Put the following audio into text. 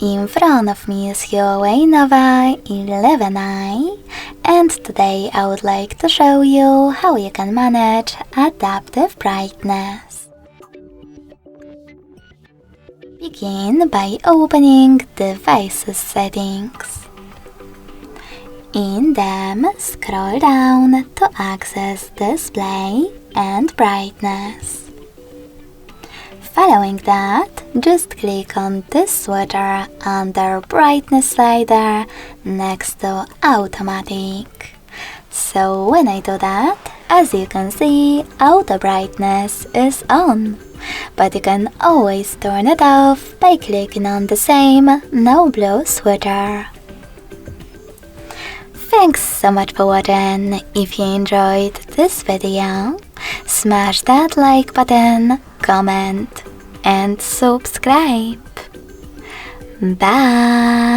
In front of me is Huawei Nova 11i, and today I would like to show you how you can manage adaptive brightness. Begin by opening Devices settings. In them, scroll down to access Display and Brightness. Following that, just click on this switcher under Brightness slider next to Automatic. So when I do that, as you can see, Auto Brightness is on. But you can always turn it off by clicking on the same No Blue switcher. Thanks so much for watching. If you enjoyed this video, smash that like button, comment, and subscribe. Bye!